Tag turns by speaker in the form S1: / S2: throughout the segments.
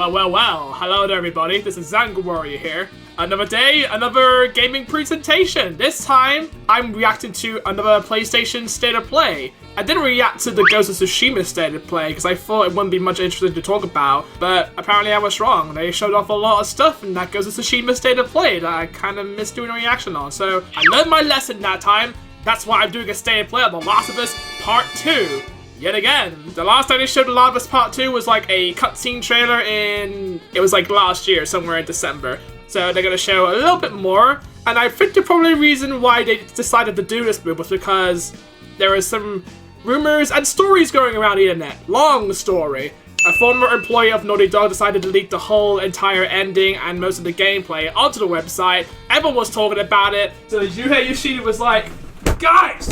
S1: Well. Hello there, everybody. This is Zangorwarrior here. Another day, another gaming presentation. This time, I'm reacting to another PlayStation State of Play. I didn't react to the Ghost of Tsushima State of Play because I thought it wouldn't be much interesting to talk about, but apparently I was wrong. They showed off a lot of stuff in that Ghost of Tsushima State of Play that I kind of missed doing a reaction on. So I learned my lesson that time. That's why I'm doing a State of Play on The Last of Us Part 2. Yet again, the last time they showed The Last of Us Part 2 was like a cutscene trailer it was like last year, somewhere in December. So they're gonna show a little bit more, and I think the probably reason why they decided to do this move was because there was some rumors and stories going around the internet. Long story. A former employee of Naughty Dog decided to leak the whole entire ending and most of the gameplay onto the website. Everyone was talking about it. So Yuhei Yoshida was like, Guys!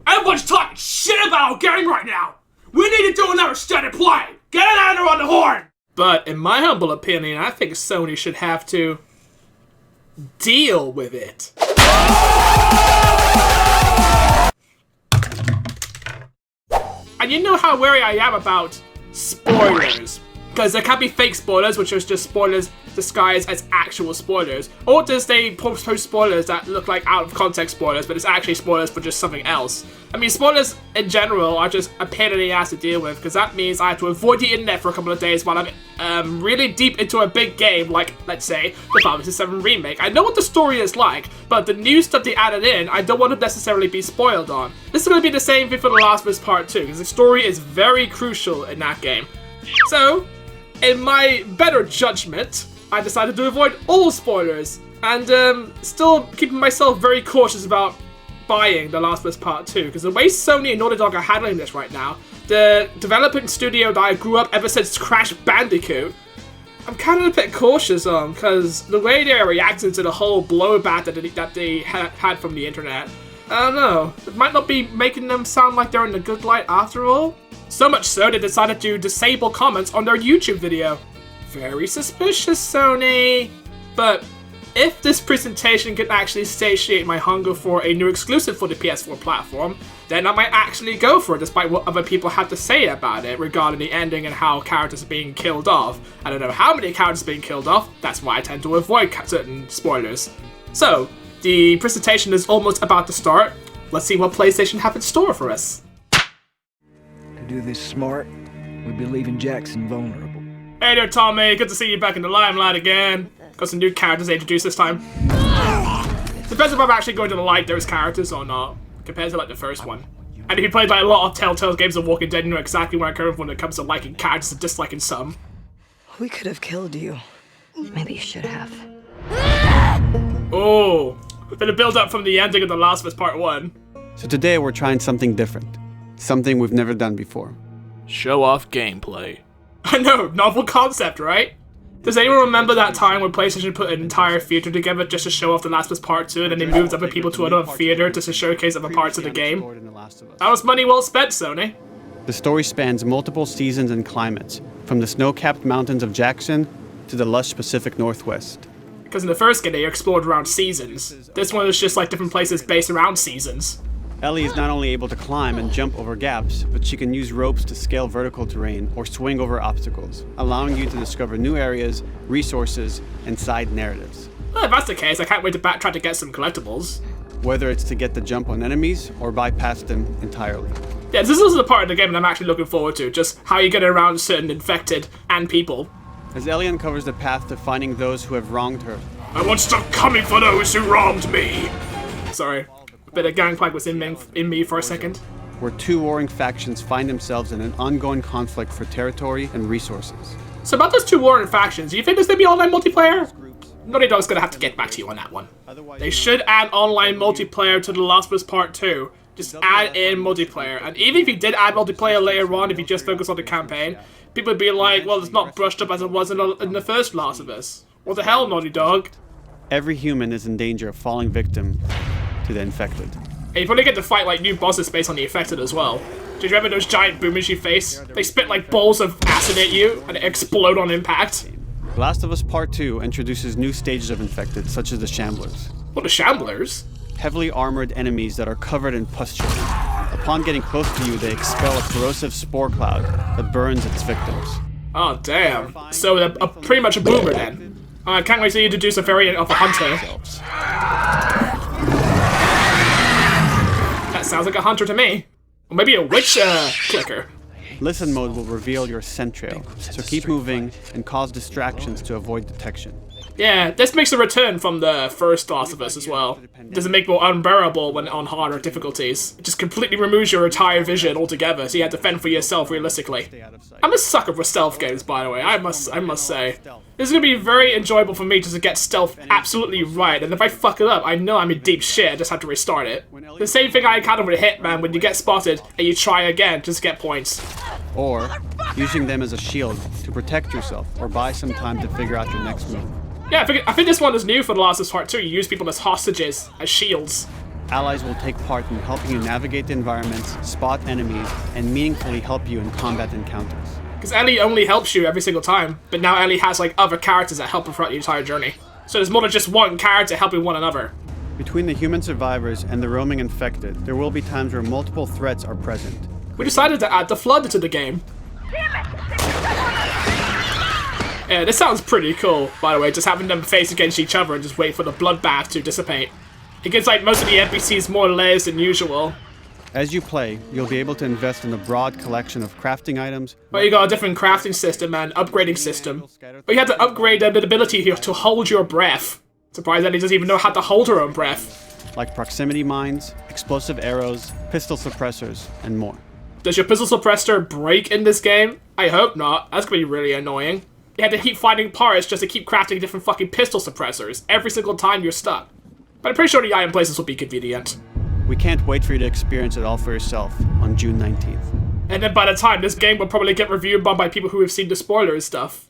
S1: Everyone's talking shit about our game right now! We need to do another State of Play! Get it out there on the horn! But in my humble opinion, I think Sony should have to deal with it. And you know how wary I am about spoilers. Because there can be fake spoilers, which are just spoilers disguised as actual spoilers. Or does they post spoilers that look like out of context spoilers, but it's actually spoilers for just something else? I mean, spoilers in general are just a pain in the ass to deal with, because that means I have to avoid the internet for a couple of days while I'm really deep into a big game, like, let's say, the Final Fantasy VII Remake. I know what the story is like, but the new stuff they added in, I don't want to necessarily be spoiled on. This is going to be the same thing for The Last of Us Part 2, because the story is very crucial in that game. So, in my better judgment, I decided to avoid all spoilers, and still keeping myself very cautious about buying The Last of Us Part 2, because the way Sony and Naughty Dog are handling this right now, the development studio that I grew up ever since Crash Bandicoot, I'm kind of a bit cautious on, because the way they're reacting to the whole blowback that they had from the internet, I don't know, it might not be making them sound like they're in the good light after all. So much so, they decided to disable comments on their YouTube video. Very suspicious, Sony. But if this presentation can actually satiate my hunger for a new exclusive for the PS4 platform, then I might actually go for it, despite what other people have to say about it regarding the ending and how characters are being killed off. I don't know how many characters are being killed off, that's why I tend to avoid certain spoilers. So, the presentation is almost about to start. Let's see what PlayStation have in store for us.
S2: To do this smart, we'd be leaving Jackson vulnerable.
S1: Hey there, Tommy. Good to see you back in the limelight again. Got some new characters introduced this time. Depends if I'm actually going to like those characters or not, compared to like the first one. And if you played like a lot of Telltale games of Walking Dead, you know exactly where I come from when it comes to liking characters and disliking some.
S3: We could have killed you. Maybe you should have.
S1: Oh, bit of build up from the ending of The Last of Us Part 1.
S4: So today we're trying something different. Something we've never done before.
S1: Show off gameplay. I know, novel concept, right? Does anyone remember that time when PlayStation put an entire theater together just to show off The Last of Us Part 2, and then they moved other people to another theater just to showcase other parts of the game? That was money well spent, Sony.
S4: The story spans multiple seasons and climates, from the snow-capped mountains of Jackson to the lush Pacific Northwest.
S1: Because in the first game they explored around seasons. This one is just like different places based around seasons.
S4: Ellie is not only able to climb and jump over gaps, but she can use ropes to scale vertical terrain or swing over obstacles, allowing you to discover new areas, resources, and side narratives.
S1: Well, if that's the case, I can't wait to backtrack to get some collectibles.
S4: Whether it's to get the jump on enemies or bypass them entirely.
S1: Yeah, this is the part of the game that I'm actually looking forward to, just how you get around certain infected and people.
S4: As Ellie uncovers the path to finding those who have wronged her.
S1: I won't stop coming for those who wronged me! Sorry. Bit of gangplank was in me for a second.
S4: Where two warring factions find themselves in an ongoing conflict for territory and resources.
S1: So about those two warring factions, do you think there's gonna be online multiplayer? Naughty Dog's gonna have to get back to you on that one. They should add online multiplayer to The Last of Us Part 2. Just add in multiplayer. And even if you did add multiplayer later on, if you just focus on the campaign, people would be like, well, it's not brushed up as it was in the first Last of Us. What the hell, Naughty Dog?
S4: Every human is in danger of falling victim to the infected.
S1: And you probably get to fight like new bosses based on the infected as well. Do you remember those giant boomers you face? They spit like balls of acid at you and explode on impact.
S4: Last of Us Part 2 introduces new stages of infected, such as the Shamblers.
S1: What, the Shamblers?
S4: Heavily armored enemies that are covered in pustule. Upon getting close to you, they expel a corrosive spore cloud that burns its victims.
S1: Oh, damn. So, pretty much a boomer then. I can't wait to introduce a variant of a hunter. That sounds like a hunter to me. Or maybe a witch clicker.
S4: Listen mode will reveal your scent trail, so keep moving and cause distractions to avoid detection.
S1: Yeah, this makes a return from the first Last of Us as well. Does it make more unbearable when on harder difficulties? It just completely removes your entire vision altogether, so you have to fend for yourself realistically. I'm a sucker for stealth games, by the way, I must say. This is going to be very enjoyable for me just to get stealth absolutely right, and if I fuck it up, I know I'm in deep shit, I just have to restart it. The same thing I encountered with Hitman when you get spotted and you try again just to get points.
S4: Or using them as a shield to protect yourself or buy some time to figure out your next move.
S1: Yeah, I think this one is new for The Last of Us Part 2. You use people as hostages, as shields.
S4: Allies will take part in helping you navigate the environments, spot enemies, and meaningfully help you in combat encounters.
S1: Because Ellie only helps you every single time, but now Ellie has like other characters that help her throughout the entire journey. So there's more than just one character helping one another.
S4: Between the human survivors and the roaming infected, there will be times where multiple threats are present.
S1: We decided to add the Flood to the game. Yeah, this sounds pretty cool, by the way, just having them face against each other and just wait for the bloodbath to dissipate. It gives like most of the NPCs more layers than usual.
S4: As you play, you'll be able to invest in a broad collection of crafting items.
S1: Well, you got a different crafting system and upgrading system. But you have to upgrade the ability here to hold your breath. Surprised that he doesn't even know how to hold her own breath.
S4: Like proximity mines, explosive arrows, pistol suppressors, and more.
S1: Does your pistol suppressor break in this game? I hope not. That's gonna be really annoying. You had to keep finding parts just to keep crafting different fucking pistol suppressors every single time you're stuck. But I'm pretty sure the item places will be convenient.
S4: We can't wait for you to experience it all for yourself on June 19th.
S1: And then by the time this game will probably get reviewed by people who have seen the spoilers stuff.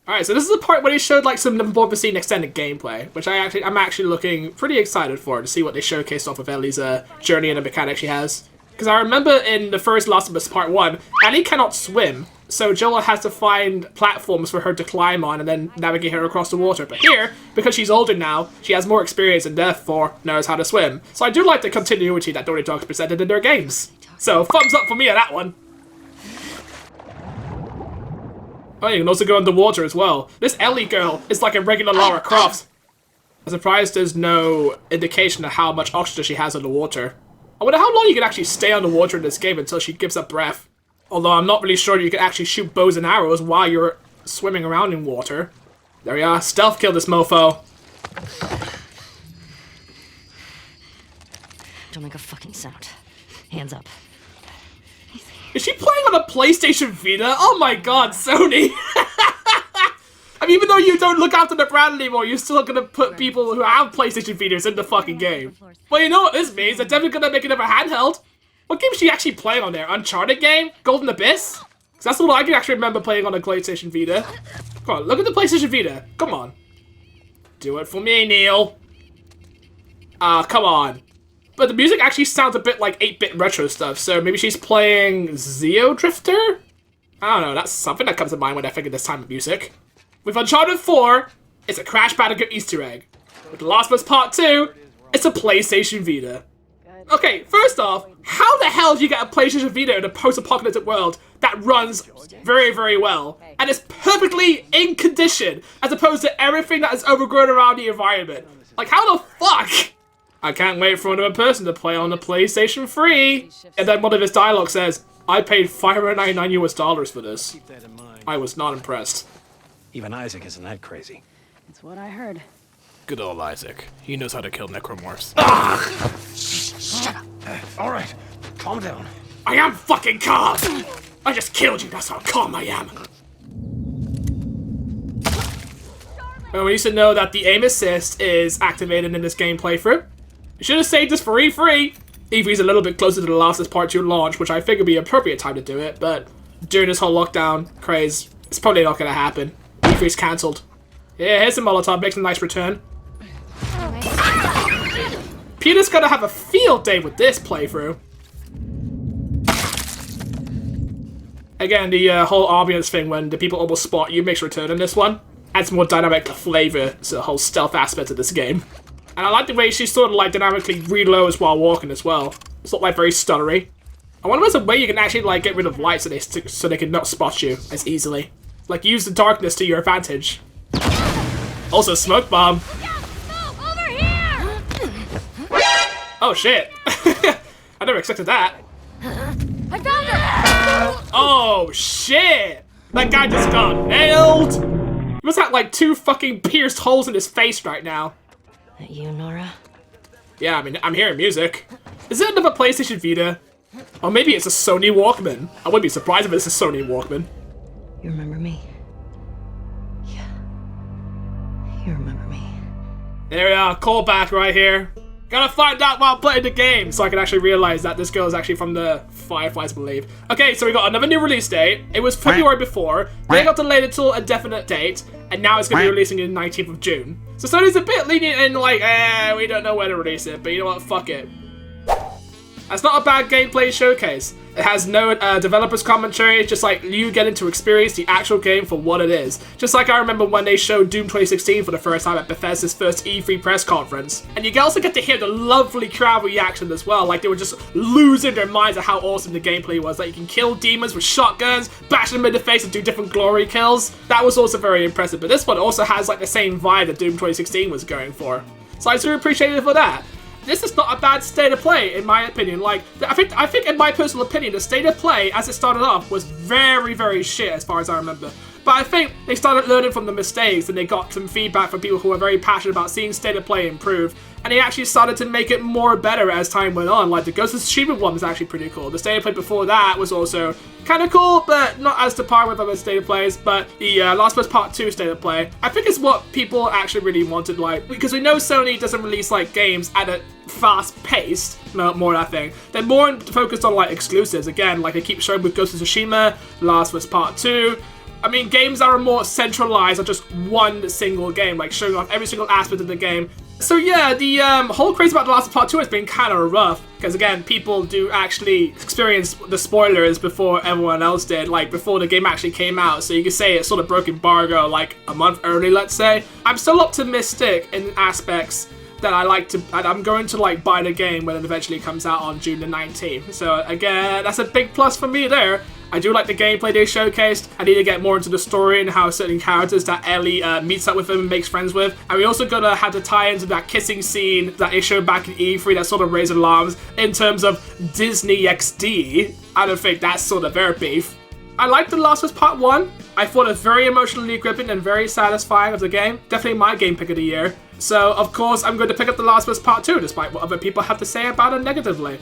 S1: Alright, so this is the part where they showed like some never before seen extended gameplay, which I'm actually looking pretty excited for to see what they showcased off of Ellie's journey and the mechanic she has. Because I remember in the first Last of Us Part 1, Ellie cannot swim, so Joel has to find platforms for her to climb on and then navigate her across the water. But here, because she's older now, she has more experience and therefore knows how to swim. So I do like the continuity that Naughty Dog's presented in their games. So thumbs up for me on that one. Oh, you can also go underwater as well. This Ellie girl is like a regular Lara Croft. I'm surprised there's no indication of how much oxygen she has underwater. I wonder how long you can actually stay underwater in this game until she gives up breath. Although I'm not really sure you can actually shoot bows and arrows while you're swimming around in water. There we are. Stealth kill this mofo.
S3: Don't make a fucking sound. Hands up.
S1: Is she playing on a PlayStation Vita? Oh my god, Sony! I mean, even though you don't look after the brand anymore, you're still gonna put people who have PlayStation Vitas in the fucking game. Well, you know what this means? They're definitely gonna make it another handheld. What game is she actually playing on there? Uncharted game? Golden Abyss? Because that's what I can actually remember playing on a PlayStation Vita. Come on, look at the PlayStation Vita. Come on. Do it for me, Neil. Come on. But the music actually sounds a bit like 8-bit retro stuff, so maybe she's playing Zeo Drifter? I don't know, that's something that comes to mind when I think of this time of music. With Uncharted 4, it's a Crash Bandicoot Easter egg. With The Last of Us Part 2, it's a PlayStation Vita. Okay, first off, how the hell do you get a PlayStation Vita in a post-apocalyptic world that runs very, very well and is perfectly in condition as opposed to everything that is overgrown around the environment? Like, how the fuck? I can't wait for another person to play on the PlayStation 3. And then one of his dialogue says, I paid $599 US for this. I was not impressed.
S2: Even Isaac isn't that crazy.
S3: That's what I heard.
S1: Good old Isaac. He knows how to kill necromorphs.
S2: Shut up. All right, calm down.
S1: I am fucking calm! I just killed you, that's how calm I am. Well, we used to know that the aim assist is activated in this game playthrough. You should have saved this for E3. E3's a little bit closer to the Last of Us Part 2 launch, which I think would be an appropriate time to do it, but during this whole lockdown craze, it's probably not gonna happen. E3's cancelled. Yeah, here's the Molotov, makes a nice return. Peter's gonna have a field day with this playthrough. Again, the whole ambience thing when the people almost spot you makes a return in this one. Adds more dynamic flavor to the whole stealth aspect of this game. And I like the way she sort of like dynamically reloads while walking as well. It's not like very stuttery. I wonder if there's a way you can actually like get rid of light so they can not spot you as easily. Like use the darkness to your advantage. Also smoke bomb.
S5: Over here!
S1: Oh shit. I never expected that.
S5: I found her!
S1: Oh shit! That guy just got nailed! He must have like 2 fucking pierced holes in his face right now.
S3: That you, Nora?
S1: Yeah, I mean, I'm hearing music. Is it another PlayStation Vita? Or maybe it's a Sony Walkman. I wouldn't be surprised if it's a Sony Walkman.
S3: You remember me? Yeah. You remember me.
S1: There we are, callback right here. Gotta find out while playing the game so I can actually realize that this girl is actually from the Fireflies, I believe. Okay, so we got another new release date. It was February before, then it got delayed until a definite date, and now it's gonna be releasing on the 19th of June. So Sony's a bit lenient in like, we don't know when to release it, but you know what, fuck it. That's not a bad gameplay showcase. It has no developer's commentary, just like you getting to experience the actual game for what it is. Just like I remember when they showed Doom 2016 for the first time at Bethesda's first E3 press conference. And you also get to hear the lovely crowd reaction as well, like they were just losing their minds at how awesome the gameplay was. Like you can kill demons with shotguns, bash them in the face and do different glory kills. That was also very impressive, but this one also has like the same vibe that Doom 2016 was going for. So I do appreciate it for that. This is not a bad state of play, in my opinion. Like, I think, in my personal opinion, the state of play as it started off was very, very shit, as far as I remember. But I think they started learning from the mistakes, and they got some feedback from people who are very passionate about seeing state of play improve. And they actually started to make it more better as time went on. Like the Ghost of Tsushima one was actually pretty cool. The state of play before that was also kind of cool, but not as to par with other state of plays. But the Last of Us Part 2 state of play, I think is what people actually really wanted. Like, because we know Sony doesn't release like games at a fast pace, more that thing. They're more focused on like exclusives. Again, like they keep showing with Ghost of Tsushima, Last of Us Part 2. I mean, games that are more centralized are just one single game, like showing off every single aspect of the game. So yeah, the whole craze about The Last of Us Part 2 has been kind of rough, because again, people do actually experience the spoilers before everyone else did, like before the game actually came out, so you could say it sort of broke embargo like a month early, let's say. I'm still optimistic in aspects that I'm going to like buy the game when it eventually comes out on June the 19th. So again, that's a big plus for me there. I do like the gameplay they showcased. I need to get more into the story and how certain characters that Ellie meets up with him and makes friends with. And we also gotta have to tie into that kissing scene that they showed back in E3 that sort of raised alarms in terms of Disney XD. I don't think that's sort of their beef. I liked The Last of Us Part 1. I thought it was very emotionally gripping and very satisfying of the game. Definitely my game pick of the year. So, of course, I'm going to pick up The Last of Us Part 2, despite what other people have to say about it negatively.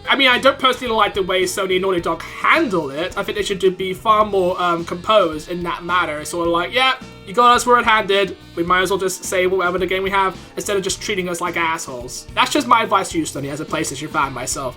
S1: I mean, I don't personally like the way Sony and Naughty Dog handle it. I think they should be far more composed in that matter. Sort of like, yeah, you got us red-handed. We might as well just say whatever the game we have, instead of just treating us like assholes. That's just my advice to you, Sony, as a PlayStation fan myself.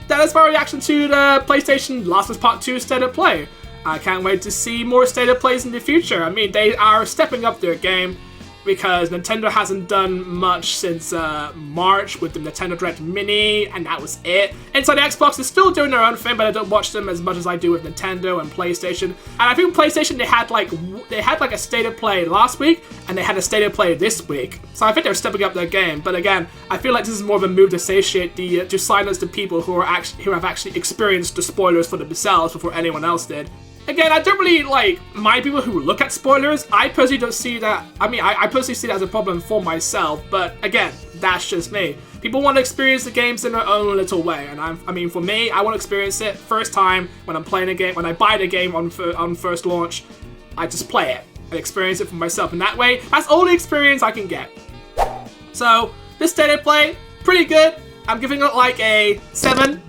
S1: That is my reaction to the PlayStation Last of Us Part 2 State of Play. I can't wait to see more State of Plays in the future. I mean, they are stepping up their game, because Nintendo hasn't done much since March with the Nintendo Direct Mini, and that was it. Inside Xbox is still doing their own thing, but I don't watch them as much as I do with Nintendo and PlayStation. And I think PlayStation, they had like a State of Play last week, and they had a State of Play this week. So I think they're stepping up their game. But again, I feel like this is more of a move to satiate to silence the people who have actually experienced the spoilers for themselves before anyone else did. Again, I don't really mind people who look at spoilers. I personally don't see that. I mean, I personally see that as a problem for myself. But again, that's just me. People want to experience the games in their own little way, and I mean, for me, I want to experience it first time when I'm playing a game. When I buy the game on first launch, I just play it and experience it for myself. And that way, that's all the experience I can get. So this State of Play, pretty good. I'm giving it like a 7.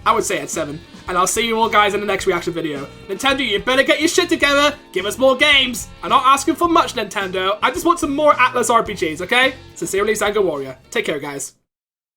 S1: I would say it's 7. And I'll see you all guys in the next reaction video. Nintendo, you better get your shit together. Give us more games. I'm not asking for much, Nintendo. I just want some more Atlas RPGs, okay? Sincerely, Zangorwarrior. Take care, guys.